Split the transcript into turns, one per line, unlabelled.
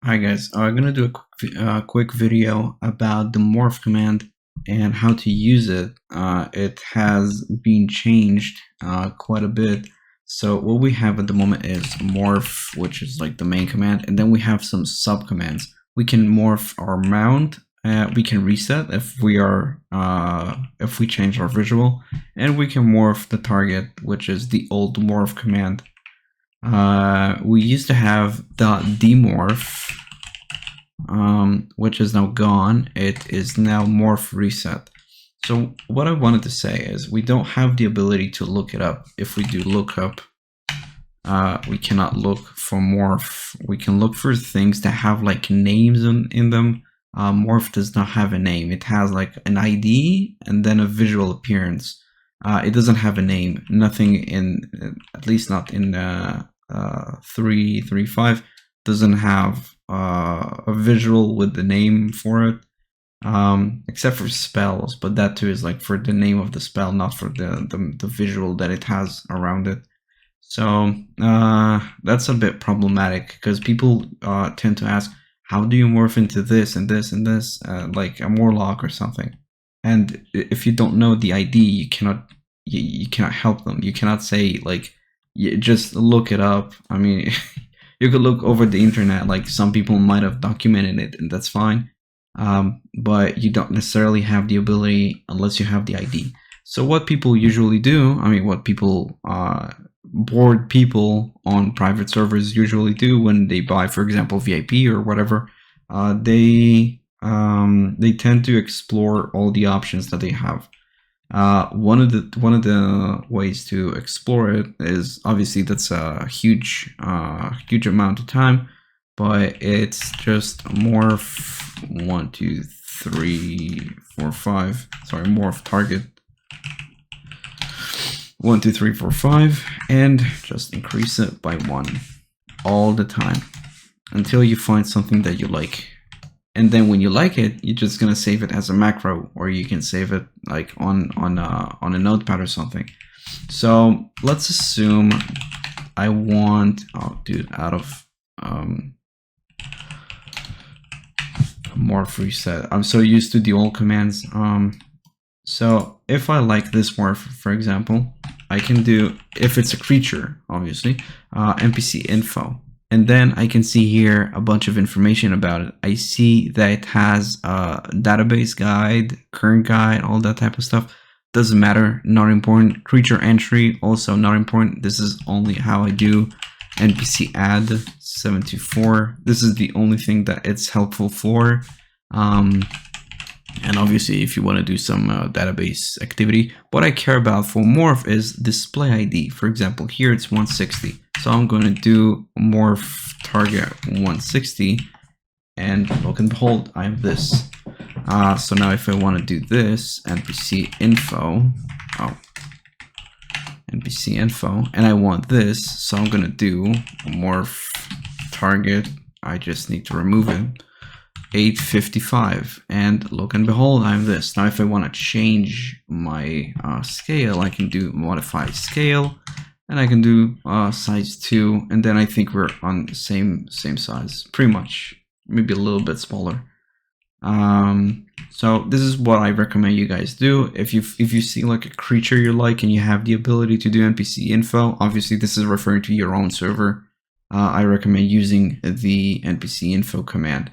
Hi guys, I'm gonna do a quick video about the morph command and how to use it. It has been changed quite a bit. So what we have at the moment is morph, which is like the main command, and then we have some sub commands. We can morph our mount. We can reset if we change our visual, and we can morph the target, which is the old morph command. We used to have .demorph, which is now gone. It is now morph reset. So what I wanted to say is we don't have the ability to look it up. If we do lookup, we cannot look for morph. We can look for things that have like names in them. Morph does not have a name. It has like an ID and then a visual appearance. It doesn't have a name. Nothing in, at least not in 3.3.5, doesn't have a visual with the name for it, except for spells. But that too is like for the name of the spell, not for the visual that it has around it. So that's a bit problematic because people tend to ask, how do you morph into this and this and this, like a Morlock or something? And if you don't know the ID, you cannot help them. You cannot say like, just look it up. I mean, you could look over the internet, like some people might have documented it, and that's fine. But you don't necessarily have the ability unless you have the ID. So what people usually do, I mean, what people, bored people on private servers usually do when they buy, for example, VIP or whatever, they tend to explore all the options that they have. One of the ways to explore it is, obviously that's a huge amount of time, but it's just morph 1, 2, 3, 4, 5. Sorry, morph target 1, 2, 3, 4, 5, and just increase it by 1 all the time until you find something that you like. And then when you like it, you're just gonna save it as a macro, or you can save it like on a notepad or something. So let's assume I want, oh dude, out of morph reset. I'm so used to the old commands. So if I like this morph, for example, I can do, if it's a creature, obviously, NPC info. And then I can see here a bunch of information about it. I see that it has a database guide, current guide, all that type of stuff. Doesn't matter, not important. Creature entry, also not important. This is only how I do NPC add 724. This is the only thing that it's helpful for. And obviously, if you want to do some database activity, what I care about for morph is display ID. For example, here it's 160. So I'm going to do morph target 160, and look and behold, I have this. So now if I want to do this, NPC info, NPC info, and I want this, so I'm going to do morph target, I just need to remove it, 855, and look and behold, I have this. Now if I want to change my scale, I can do modify scale, and I can do size 2, and then I think we're on the same size, pretty much, maybe a little bit smaller. So this is what I recommend you guys do. If you see like a creature you like and you have the ability to do NPC info, obviously this is referring to your own server, I recommend using the NPC info command.